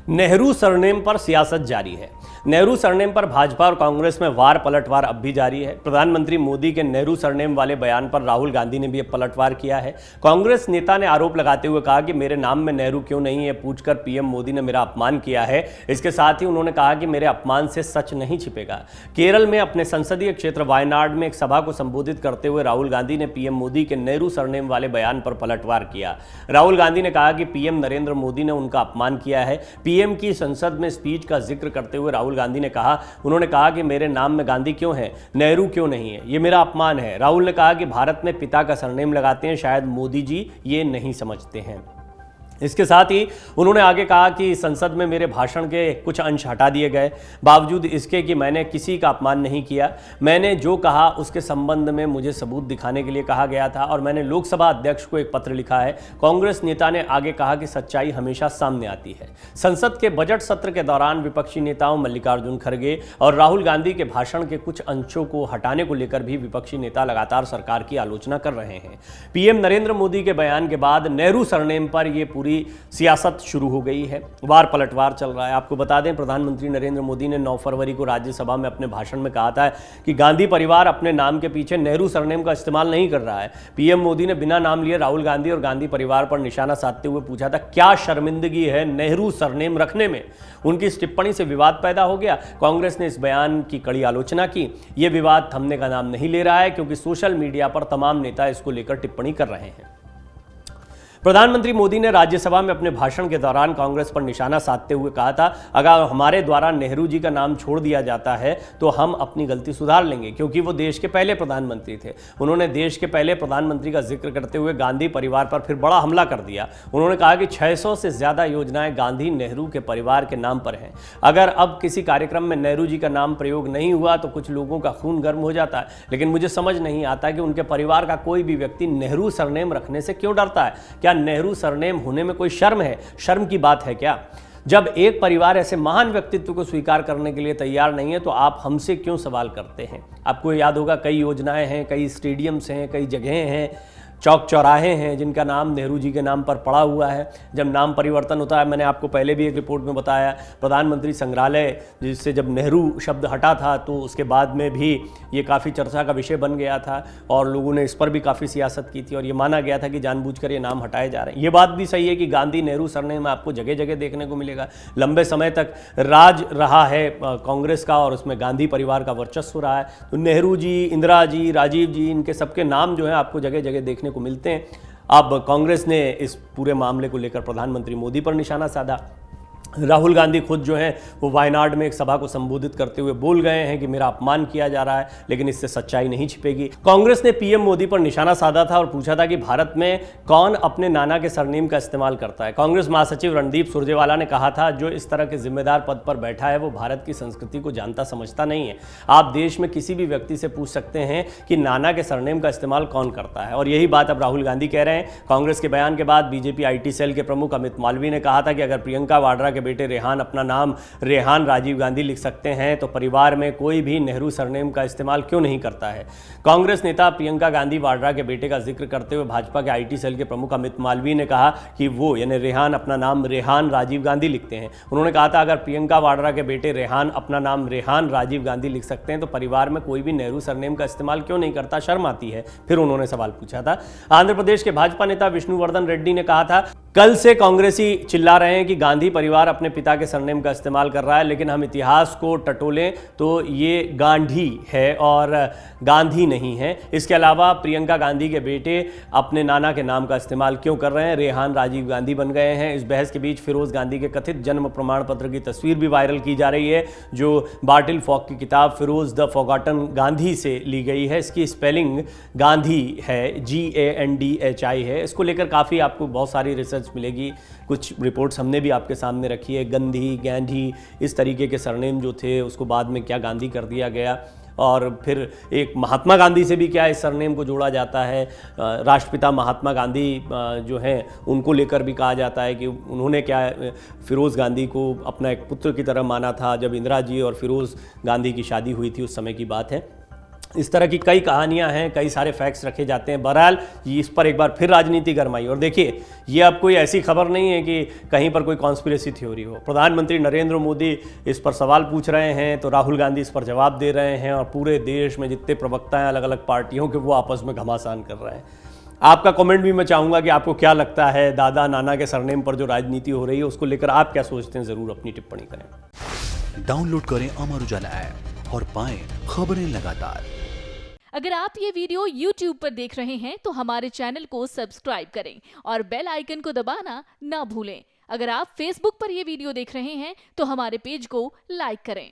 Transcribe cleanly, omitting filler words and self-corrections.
Nehru surname पर सियासत जारी है। नेहरू सरनेम पर भाजपा और कांग्रेस में वार पलटवार अब भी जारी है। प्रधानमंत्री मोदी के नेहरू सरनेम वाले बयान पर राहुल गांधी ने भी अब पलटवार किया है। कांग्रेस नेता ने आरोप लगाते हुए कहा कि मेरे नाम में नेहरू क्यों नहीं है पूछकर पीएम मोदी ने मेरा अपमान किया है। इसके साथ ही उन्होंने कहा कि मेरे अपमान से सच नहीं छिपेगा। केरल में अपने संसदीय क्षेत्र वायनाड में एक सभा को संबोधित करते हुए राहुल गांधी ने पीएम मोदी के नेहरू सरनेम वाले बयान पर पलटवार किया। राहुल गांधी ने कहा कि पीएम नरेंद्र मोदी ने उनका अपमान किया है। पीएम की संसद में स्पीच का जिक्र करते हुए राहुल गांधी ने कहा, उन्होंने कहा कि मेरे नाम में गांधी क्यों है, नेहरू क्यों नहीं है, ये मेरा अपमान है। राहुल ने कहा कि भारत में पिता का सरनेम लगाते हैं, शायद मोदी जी ये नहीं समझते हैं। इसके साथ ही उन्होंने आगे कहा कि संसद में मेरे भाषण के कुछ अंश हटा दिए गए, बावजूद इसके कि मैंने किसी का अपमान नहीं किया। मैंने जो कहा उसके संबंध में मुझे सबूत दिखाने के लिए कहा गया था और मैंने लोकसभा अध्यक्ष को एक पत्र लिखा है। कांग्रेस नेता ने आगे कहा कि सच्चाई हमेशा सामने आती है। संसद के बजट सत्र के दौरान विपक्षी नेताओं मल्लिकार्जुन खड़गे और राहुल गांधी के भाषण के कुछ अंशों को हटाने को लेकर भी विपक्षी नेता लगातार सरकार की आलोचना कर रहे हैं। पीएम नरेंद्र मोदी के बयान के बाद नेहरू सरनेम पर यह पूरी सियासत शुरू हो गई है, वार पलटवार चल रहा है। आपको बता दें, प्रधानमंत्री नरेंद्र मोदी ने 9 फरवरी को राज्यसभा में अपने भाषण में कहा था कि गांधी परिवार अपने नाम के पीछे नेहरू सरनेम का इस्तेमाल नहीं कर रहा है। पीएम मोदी ने बिना नाम लिए राहुल गांधी और गांधी परिवार पर निशाना साधते हुए पूछा था, क्या शर्मिंदगी है नेहरू सरनेम रखने में। उनकी इस टिप्पणी से विवाद पैदा हो गया। कांग्रेस ने इस बयान की कड़ी आलोचना की। यह विवाद थमने का नाम नहीं ले रहा है क्योंकि सोशल मीडिया पर तमाम नेता इसको लेकर टिप्पणी कर रहे हैं। प्रधानमंत्री मोदी ने राज्यसभा में अपने भाषण के दौरान कांग्रेस पर निशाना साधते हुए कहा था, अगर हमारे द्वारा नेहरू जी का नाम छोड़ दिया जाता है तो हम अपनी गलती सुधार लेंगे, क्योंकि वो देश के पहले प्रधानमंत्री थे। उन्होंने देश के पहले प्रधानमंत्री का जिक्र करते हुए गांधी परिवार पर फिर बड़ा हमला कर दिया। उन्होंने कहा कि 600 से ज्यादा योजनाएं गांधी नेहरू के परिवार के नाम पर हैं। अगर अब किसी कार्यक्रम में नेहरू जी का नाम प्रयोग नहीं हुआ तो कुछ लोगों का खून गर्म हो जाता है, लेकिन मुझे समझ नहीं आता कि उनके परिवार का कोई भी व्यक्ति नेहरू सरनेम रखने से क्यों डरता है। क्या नेहरू सरनेम होने में कोई शर्म है? शर्म की बात है क्या? जब एक परिवार ऐसे महान व्यक्तित्व को स्वीकार करने के लिए तैयार नहीं है तो आप हमसे क्यों सवाल करते हैं? आपको याद होगा, कई योजनाएं हैं, कई स्टेडियम्स हैं, कई जगहें हैं, चौक चौराहे हैं जिनका नाम नेहरू जी के नाम पर पड़ा हुआ है। जब नाम परिवर्तन होता है, मैंने आपको पहले भी एक रिपोर्ट में बताया, प्रधानमंत्री संग्रहालय जिससे जब नेहरू शब्द हटा था तो उसके बाद में भी ये काफ़ी चर्चा का विषय बन गया था और लोगों ने इस पर भी काफ़ी सियासत की थी और ये माना गया था कि जानबूझकर ये नाम हटाए जा रहे हैं। ये बात भी सही है कि गांधी नेहरू सरनेम में आपको जगह जगह देखने को मिलेगा। लंबे समय तक राज रहा है कांग्रेस का और उसमें गांधी परिवार का वर्चस्व रहा है, तो नेहरू जी, इंदिरा जी, राजीव जी, इनके सबके नाम जो है आपको जगह जगह देखने को मिलते हैं। अब कांग्रेस ने इस पूरे मामले को लेकर प्रधानमंत्री मोदी पर निशाना साधा। राहुल गांधी खुद जो है वो वायनाड में एक सभा को संबोधित करते हुए बोल गए हैं कि मेरा अपमान किया जा रहा है, लेकिन इससे सच्चाई नहीं छिपेगी। कांग्रेस ने पीएम मोदी पर निशाना साधा था और पूछा था कि भारत में कौन अपने नाना के सरनेम का इस्तेमाल करता है। कांग्रेस महासचिव रणदीप सुरजेवाला ने कहा था, जो इस तरह के जिम्मेदार पद पर बैठा है वो भारत की संस्कृति को जानता समझता नहीं है। आप देश में किसी भी व्यक्ति से पूछ सकते हैं कि नाना के सरनेम का इस्तेमाल कौन करता है, और यही बात अब राहुल गांधी कह रहे हैं। कांग्रेस के बयान के बाद बीजेपी IT सेल के प्रमुख अमित मालवीय ने कहा था कि अगर प्रियंका वाड्रा के बेटे रेहान अपना नाम रेहान राजीव गांधी लिख सकते हैं तो परिवार में कोई भी नेहरू सरनेम का इस्तेमाल क्यों नहीं करता है। कांग्रेस नेता प्रियंका गांधी वाड्रा के बेटे का जिक्र करते हुए भाजपा के IT सेल के प्रमुख अमित मालवीय ने कहा कि वो यानी रेहान अपना नाम रेहान राजीव गांधी लिखते हैं। उन्होंने कहा था, अगर प्रियंका वाड्रा के बेटे रेहान अपना नाम रेहान राजीव गांधी लिख सकते हैं तो परिवार में कोई भी नेहरू सरनेम का इस्तेमाल क्यों नहीं करता, शर्म आती है। फिर उन्होंने सवाल पूछा था। आंध्र प्रदेश के भाजपा नेता विष्णुवर्धन रेड्डी ने कहा था, कल से कांग्रेसी चिल्ला रहे हैं कि गांधी परिवार अपने पिता के सरनेम का इस्तेमाल कर रहा है, लेकिन हम इतिहास को टटोलें तो ये गांधी है और गांधी नहीं है। इसके अलावा प्रियंका गांधी के बेटे अपने नाना के नाम का इस्तेमाल क्यों कर रहे हैं, रेहान राजीव गांधी बन गए हैं। इस बहस के बीच फिरोज गांधी के कथित जन्म प्रमाण पत्र की तस्वीर भी वायरल की जा रही है, जो बार्टिल फॉक की किताब फिरोज द फॉरगॉटन गांधी से ली गई है। इसकी स्पेलिंग गांधी है, GANDHI है। इसको लेकर काफ़ी आपको बहुत सारी रिसर्च मिलेगी। कुछ रिपोर्ट्स हमने भी आपके सामने रखी है। गंधी, गांधी, इस तरीके के सरनेम जो थे उसको बाद में क्या गांधी कर दिया गया, और फिर एक महात्मा गांधी से भी क्या इस सरनेम को जोड़ा जाता है। राष्ट्रपिता महात्मा गांधी जो हैं उनको लेकर भी कहा जाता है कि उन्होंने क्या फिरोज़ गांधी को अपना एक पुत्र की तरह माना था। जब इंदिरा जी और फिरोज़ गांधी की शादी हुई थी उस समय की बात है। इस तरह की कई कहानियां हैं, कई सारे फैक्ट्स रखे जाते हैं। बहरहाल इस पर एक बार फिर राजनीति गरमाई। और देखिए, ये अब कोई ऐसी खबर नहीं है कि कहीं पर कोई कॉन्स्पिरेसी थ्योरी हो। प्रधानमंत्री नरेंद्र मोदी इस पर सवाल पूछ रहे हैं तो राहुल गांधी इस पर जवाब दे रहे हैं, और पूरे देश में जितने प्रवक्ता हैं अलग अलग पार्टियों के, वो आपस में घमासान कर रहे हैं। आपका कमेंट भी मैं चाहूँगा कि आपको क्या लगता है, दादा नाना के सरनेम पर जो राजनीति हो रही है उसको लेकर आप क्या सोचते हैं, ज़रूर अपनी टिप्पणी करें। डाउनलोड करें अमर उजाला ऐप और पाएं खबरें लगातार। अगर आप ये वीडियो YouTube पर देख रहे हैं तो हमारे चैनल को सब्सक्राइब करें और बेल आइकन को दबाना ना भूलें। अगर आप Facebook पर ये वीडियो देख रहे हैं तो हमारे पेज को लाइक करें।